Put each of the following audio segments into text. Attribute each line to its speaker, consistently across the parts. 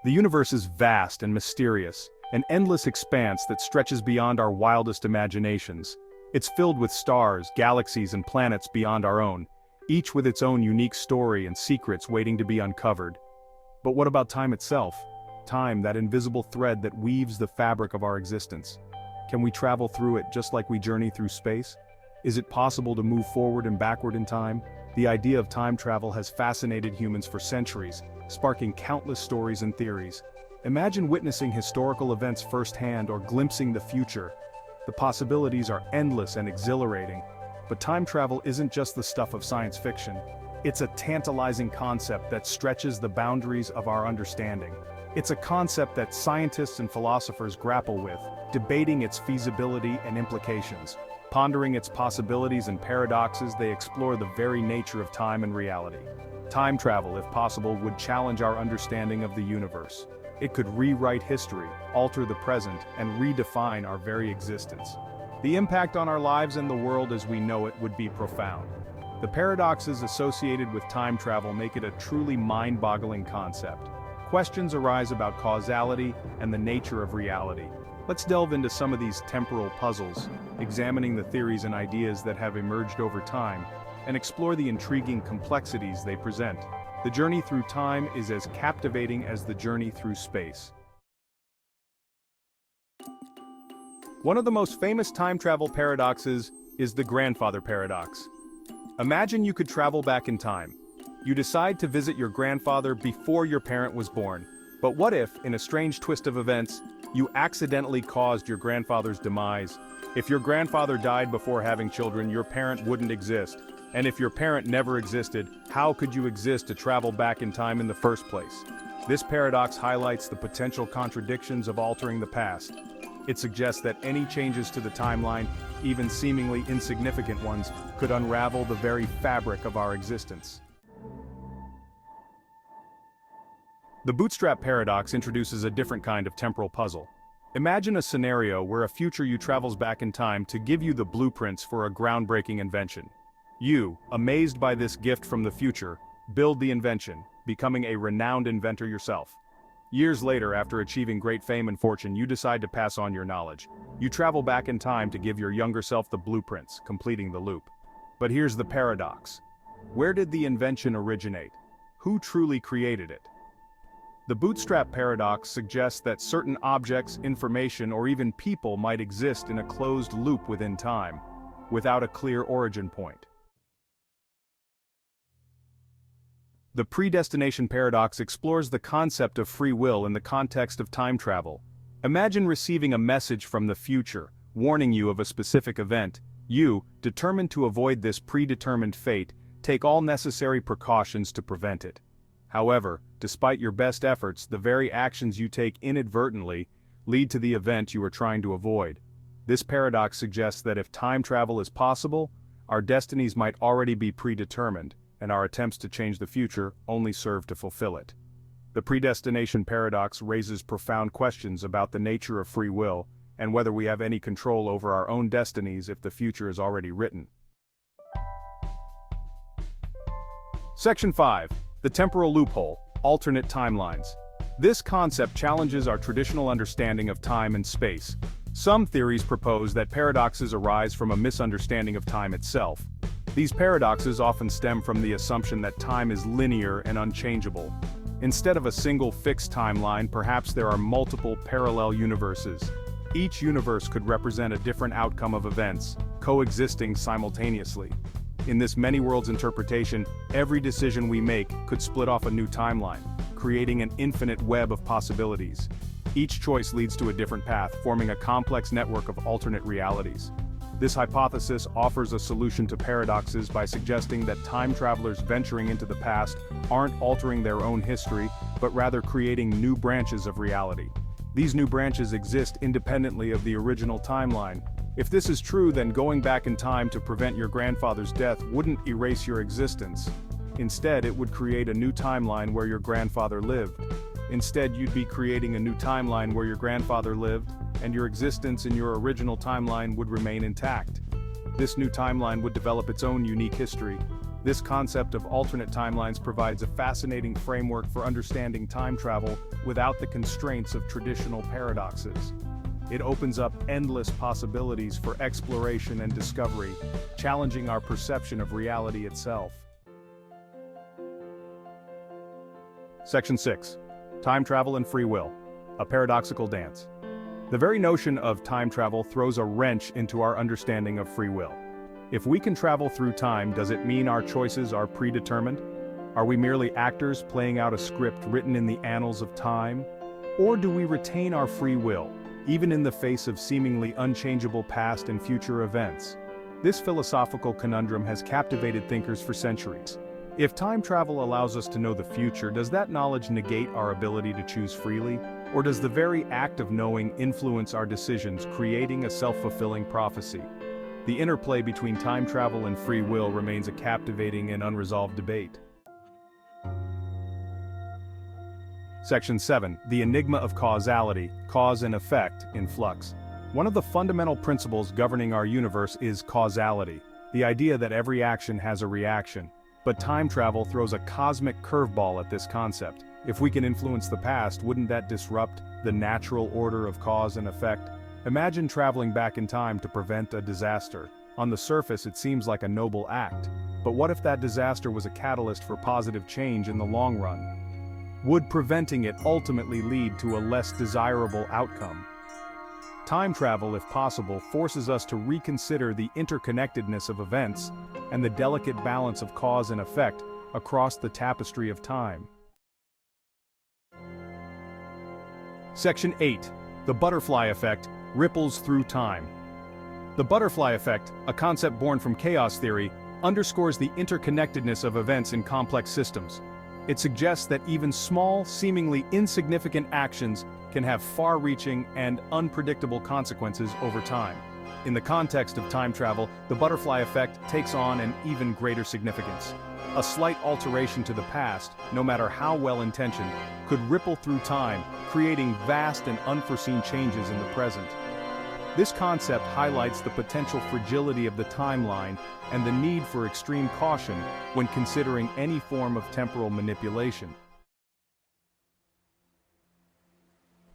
Speaker 1: The universe is vast and mysterious, an endless expanse that stretches beyond our wildest imaginations. It's filled with stars, galaxies, and planets beyond our own, each with its own unique story and secrets waiting to be uncovered. But what about time itself? Time, that invisible thread that weaves the fabric of our existence. Can we travel through it just like we journey through space? Is it possible to move forward and backward in time? The idea of time travel has fascinated humans for centuries, sparking countless stories and theories. Imagine witnessing historical events firsthand or glimpsing the future. The possibilities are endless and exhilarating. But time travel isn't just the stuff of science fiction. It's a tantalizing concept that stretches the boundaries of our understanding. It's a concept that scientists and philosophers grapple with, debating its feasibility and implications. Pondering its possibilities and paradoxes, they explore the very nature of time and reality. Time travel, if possible, would challenge our understanding of the universe. It could rewrite history, alter the present, and redefine our very existence. The impact on our lives and the world as we know it would be profound. The paradoxes associated with time travel make it a truly mind-boggling concept. Questions arise about causality and the nature of reality. Let's delve into some of these temporal puzzles, examining the theories and ideas that have emerged over time, and explore the intriguing complexities they present. The journey through time is as captivating as the journey through space. One of the most famous time travel paradoxes is the grandfather paradox. Imagine you could travel back in time. You decide to visit your grandfather before your parent was born. But what if, in a strange twist of events, you accidentally caused your grandfather's demise? If your grandfather died before having children, your parent wouldn't exist. And if your parent never existed, how could you exist to travel back in time in the first place? This paradox highlights the potential contradictions of altering the past. It suggests that any changes to the timeline, even seemingly insignificant ones, could unravel the very fabric of our existence. The bootstrap paradox introduces a different kind of temporal puzzle. Imagine a scenario where a future you travels back in time to give you the blueprints for a groundbreaking invention. You, amazed by this gift from the future, build the invention, becoming a renowned inventor yourself. Years later, after achieving great fame and fortune, you decide to pass on your knowledge. You travel back in time to give your younger self the blueprints, completing the loop. But here's the paradox. Where did the invention originate? Who truly created it? The bootstrap paradox suggests that certain objects, information, or even people might exist in a closed loop within time, without a clear origin point. The predestination paradox explores the concept of free will in the context of time travel. Imagine receiving a message from the future, warning you of a specific event. You, determined to avoid this predetermined fate, take all necessary precautions to prevent it. However, despite your best efforts, the very actions you take inadvertently lead to the event you are trying to avoid. This paradox suggests that if time travel is possible, our destinies might already be predetermined, and our attempts to change the future only serve to fulfill it. The predestination paradox raises profound questions about the nature of free will and whether we have any control over our own destinies if the future is already written. Section 5. The temporal loophole, alternate timelines. This concept challenges our traditional understanding of time and space. Some theories propose that paradoxes arise from a misunderstanding of time itself. These paradoxes often stem from the assumption that time is linear and unchangeable. Instead of a single fixed timeline, perhaps there are multiple parallel universes. Each universe could represent a different outcome of events, coexisting simultaneously. In this many worlds interpretation, every decision we make could split off a new timeline, creating an infinite web of possibilities. Each choice leads to a different path, forming a complex network of alternate realities. This hypothesis offers a solution to paradoxes by suggesting that time travelers venturing into the past aren't altering their own history, but rather creating new branches of reality. These new branches exist independently of the original timeline. If this is true, then going back in time to prevent your grandfather's death wouldn't erase your existence. Instead, it would create a new timeline where your grandfather lived. Instead, you'd be creating a new timeline where your grandfather lived, and your existence in your original timeline would remain intact. This new timeline would develop its own unique history, This concept of alternate timelines provides a fascinating framework for understanding time travel without the constraints of traditional paradoxes. It opens up endless possibilities for exploration and discovery, challenging our perception of reality itself. Section 6. Time Travel and Free Will. A Paradoxical Dance. The very notion of time travel throws a wrench into our understanding of free will. If we can travel through time, does it mean our choices are predetermined? Are we merely actors playing out a script written in the annals of time? Or do we retain our free will, even in the face of seemingly unchangeable past and future events? This philosophical conundrum has captivated thinkers for centuries. If time travel allows us to know the future, does that knowledge negate our ability to choose freely? Or does the very act of knowing influence our decisions, creating a self-fulfilling prophecy? The interplay between time travel and free will remains a captivating and unresolved debate. Section 7. The Enigma of Causality, Cause and Effect, in Flux. One of the fundamental principles governing our universe is causality, the idea that every action has a reaction. But time travel throws a cosmic curveball at this concept. If we can influence the past, wouldn't that disrupt the natural order of cause and effect? Imagine traveling back in time to prevent a disaster. On the surface, it seems like a noble act. But what if that disaster was a catalyst for positive change in the long run? Would preventing it ultimately lead to a less desirable outcome? Time travel, if possible, forces us to reconsider the interconnectedness of events and the delicate balance of cause and effect across the tapestry of time. Section 8. The Butterfly Effect, Ripples Through Time. The butterfly effect, a concept born from chaos theory, underscores the interconnectedness of events in complex systems. It suggests that even small, seemingly insignificant actions can have far-reaching and unpredictable consequences over time. In the context of time travel, the butterfly effect takes on an even greater significance. A slight alteration to the past, no matter how well-intentioned, could ripple through time, creating vast and unforeseen changes in the present. This concept highlights the potential fragility of the timeline and the need for extreme caution when considering any form of temporal manipulation.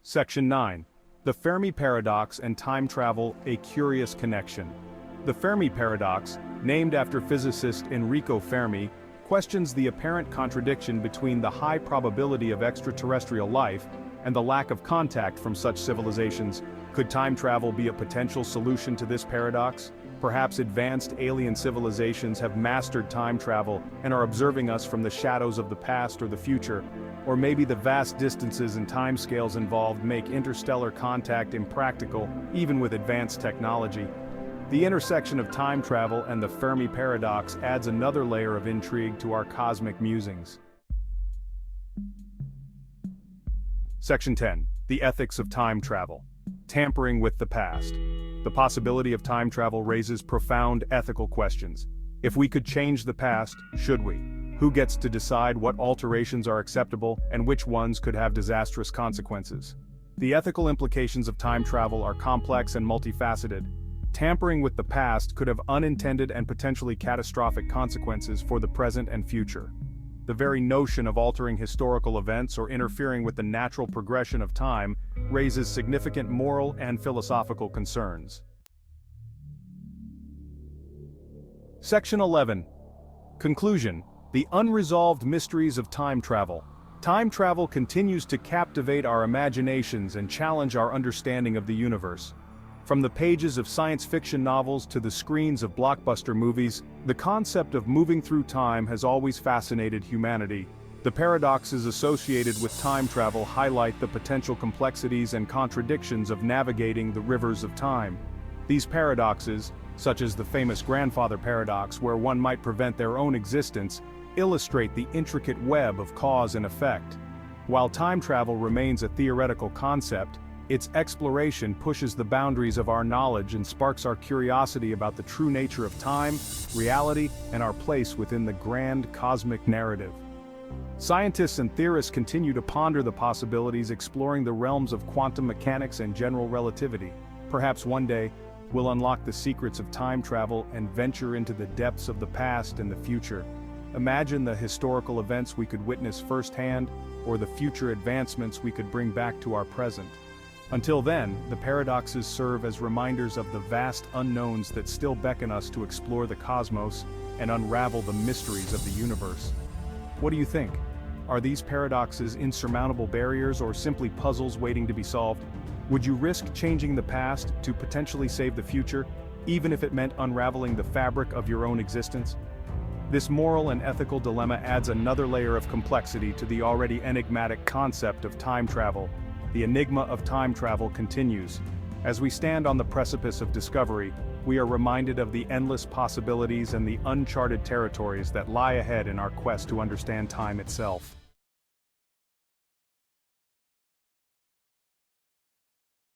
Speaker 1: Section 9. The Fermi Paradox and Time Travel, a Curious Connection. The Fermi Paradox, named after physicist Enrico Fermi, questions the apparent contradiction between the high probability of extraterrestrial life and the lack of contact from such civilizations. Could time travel be a potential solution to this paradox? Perhaps advanced alien civilizations have mastered time travel and are observing us from the shadows of the past or the future. Or maybe the vast distances and timescales involved make interstellar contact impractical, even with advanced technology. The intersection of time travel and the Fermi paradox adds another layer of intrigue to our cosmic musings. Section 10. The Ethics of Time Travel. Tampering with the Past. The possibility of time travel raises profound ethical questions. If we could change the past, should we? Who gets to decide what alterations are acceptable and which ones could have disastrous consequences? The ethical implications of time travel are complex and multifaceted. Tampering with the past could have unintended and potentially catastrophic consequences for the present and future. The very notion of altering historical events or interfering with the natural progression of time raises significant moral and philosophical concerns. Section 11. Conclusion. The unresolved mysteries of time travel. Time travel continues to captivate our imaginations and challenge our understanding of the universe. From the pages of science fiction novels to the screens of blockbuster movies, the concept of moving through time has always fascinated humanity. The paradoxes associated with time travel highlight the potential complexities and contradictions of navigating the rivers of time. These paradoxes, such as the famous grandfather paradox where one might prevent their own existence, illustrate the intricate web of cause and effect. While time travel remains a theoretical concept, its exploration pushes the boundaries of our knowledge and sparks our curiosity about the true nature of time, reality, and our place within the grand cosmic narrative. Scientists and theorists continue to ponder the possibilities, exploring the realms of quantum mechanics and general relativity. Perhaps one day, We'll unlock the secrets of time travel and venture into the depths of the past and the future. Imagine the historical events we could witness firsthand, or the future advancements we could bring back to our present. Until then, the paradoxes serve as reminders of the vast unknowns that still beckon us to explore the cosmos and unravel the mysteries of the universe. What do you think? Are these paradoxes insurmountable barriers or simply puzzles waiting to be solved? Would you risk changing the past to potentially save the future, even if it meant unraveling the fabric of your own existence? This moral and ethical dilemma adds another layer of complexity to the already enigmatic concept of time travel. The enigma of time travel continues. As we stand on the precipice of discovery, we are reminded of the endless possibilities and the uncharted territories that lie ahead in our quest to understand time itself.